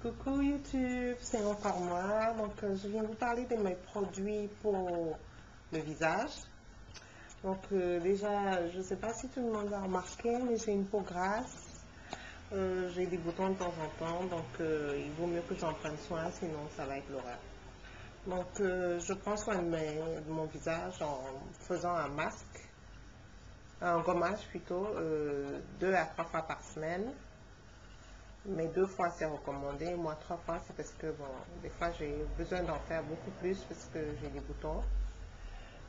Coucou YouTube, c'est encore moi. Donc, je viens vous parler de mes produits pour le visage. Donc, déjà, je ne sais pas si tout le monde a remarqué, mais j'ai une peau grasse. J'ai des boutons de temps en temps, donc il vaut mieux que j'en prenne soin, sinon ça va être l'horreur. Donc, je prends soin de mon visage en faisant un gommage plutôt, 2 à 3 fois par semaine. Mais 2 fois c'est recommandé, moi 3 fois c'est parce que bon, des fois j'ai besoin d'en faire beaucoup plus parce que j'ai des boutons.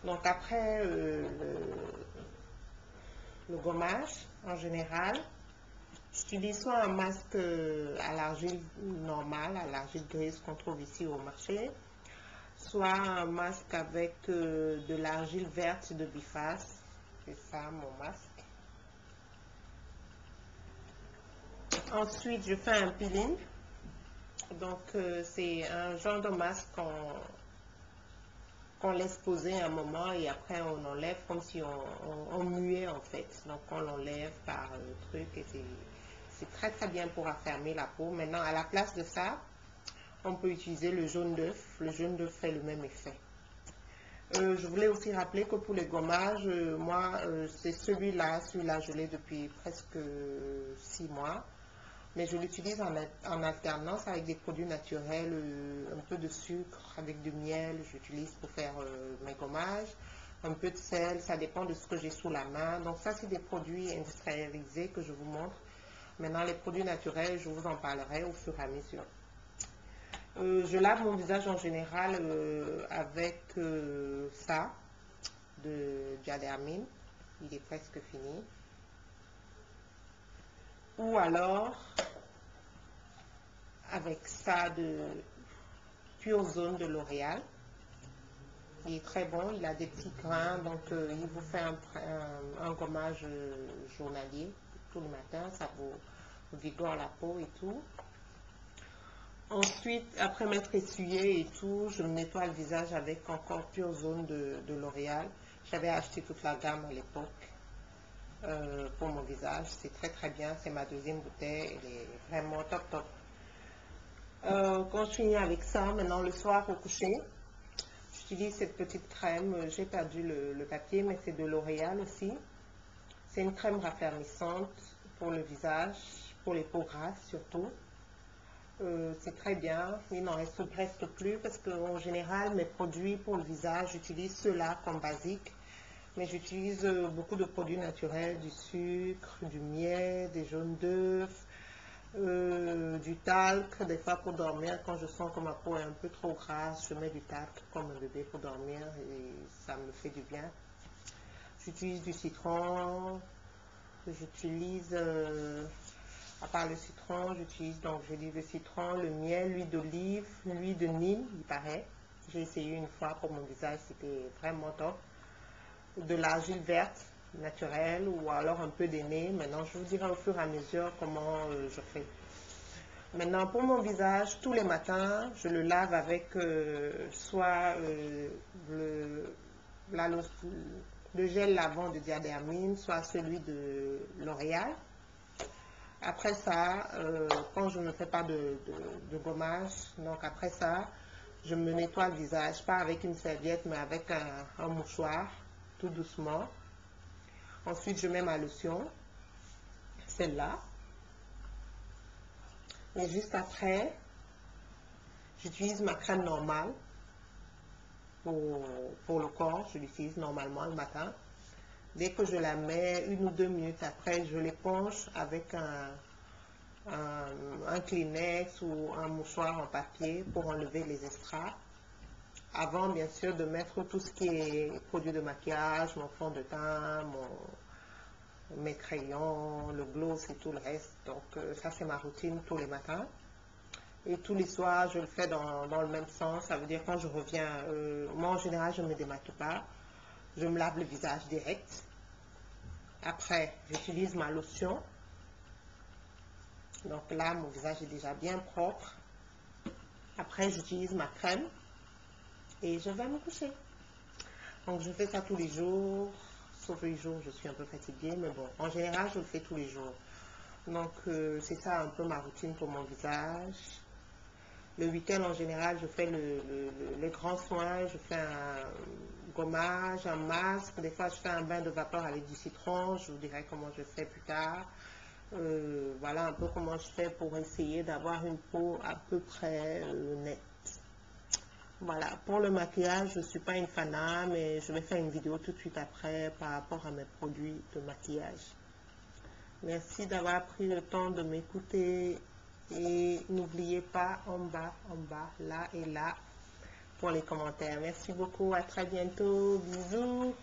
Donc après le gommage en général, j'utilise soit un masque à l'argile normale, à l'argile grise qu'on trouve ici au marché, soit un masque avec de l'argile verte de biface. C'est ça mon masque. Ensuite je fais un peeling. Donc, c'est un genre de masque qu'on laisse poser un moment et après on enlève comme si on muait en fait. Donc, on l'enlève par truc et c'est très très bien pour affermir la peau. Maintenant, à la place de ça, on peut utiliser le jaune d'œuf. Le jaune d'œuf fait le même effet. Je voulais aussi rappeler que pour les gommages, moi, c'est celui-là je l'ai depuis presque 6 mois. Mais je l'utilise en alternance avec des produits naturels, un peu de sucre, avec du miel, j'utilise pour faire mes gommages, un peu de sel, ça dépend de ce que j'ai sous la main. Donc ça, c'est des produits industrialisés que je vous montre. Maintenant, les produits naturels, je vous en parlerai au fur et à mesure. Je lave mon visage en général avec ça, de Diadermine. Il est presque fini. Ou alors avec ça de Pure Zone de L'Oréal. Il est très bon, il a des petits grains, donc il vous fait un gommage journalier tout le matin, ça vous vigore la peau et tout. Ensuite, après m'être essuyé et tout, je me nettoie le visage avec encore Pure Zone de L'Oréal. J'avais acheté toute la gamme à l'époque pour mon visage, c'est très très bien, c'est ma deuxième bouteille, elle est vraiment top top. Quand je finis avec ça, maintenant le soir au coucher, j'utilise cette petite crème. J'ai perdu le papier, mais c'est de L'Oréal aussi. C'est une crème raffermissante pour le visage, pour les peaux grasses surtout. C'est très bien. Il n'en reste presque plus parce qu'en général, mes produits pour le visage, j'utilise ceux-là comme basique. Mais j'utilise beaucoup de produits naturels, du sucre, du miel, des jaunes d'œufs, du talc, des fois pour dormir, quand je sens que ma peau est un peu trop grasse, je mets du talc comme un bébé pour dormir et ça me fait du bien. J'utilise du citron, j'utilise, à part le citron, j'utilise donc je dis le citron, le miel, l'huile d'olive, l'huile de Nîmes, il paraît. J'ai essayé une fois pour mon visage, c'était vraiment top. De l'argile verte naturelle ou alors un peu d'aîné. Maintenant, je vous dirai au fur et à mesure comment je fais. Maintenant, pour mon visage, tous les matins, je le lave avec soit le gel lavant de Diadermine, soit celui de L'Oréal. Après ça, quand je ne fais pas de gommage, donc après ça, je me nettoie le visage, pas avec une serviette, mais avec un mouchoir, tout doucement. Ensuite, je mets ma lotion, celle-là. Et juste après, j'utilise ma crème normale pour le corps. Je l'utilise normalement le matin. Dès que je la mets, 1 ou 2 minutes après, je l'éponge avec un Kleenex ou un mouchoir en papier pour enlever les extras. Avant, bien sûr, de mettre tout ce qui est produit de maquillage, mon fond de teint, mes crayons, le gloss et tout le reste. Donc ça c'est ma routine tous les matins. Et tous les soirs je le fais dans le même sens. Ça veut dire quand je reviens, moi en général je ne me démaquille pas. Je me lave le visage direct. Après j'utilise ma lotion. Donc là mon visage est déjà bien propre. Après j'utilise ma crème. Et je vais me coucher. Donc je fais ça tous les jours. Sauf les jours où je suis un peu fatiguée, mais bon, en général, je le fais tous les jours. Donc, c'est ça un peu ma routine pour mon visage. Le week-end, en général, je fais les grands soins. Je fais un gommage, un masque. Des fois, je fais un bain de vapeur avec du citron. Je vous dirai comment je fais plus tard. Voilà un peu comment je fais pour essayer d'avoir une peau à peu près nette. Voilà, pour le maquillage, je ne suis pas une fanat, mais je vais faire une vidéo tout de suite après par rapport à mes produits de maquillage. Merci d'avoir pris le temps de m'écouter et n'oubliez pas en bas, là et là pour les commentaires. Merci beaucoup, à très bientôt, bisous.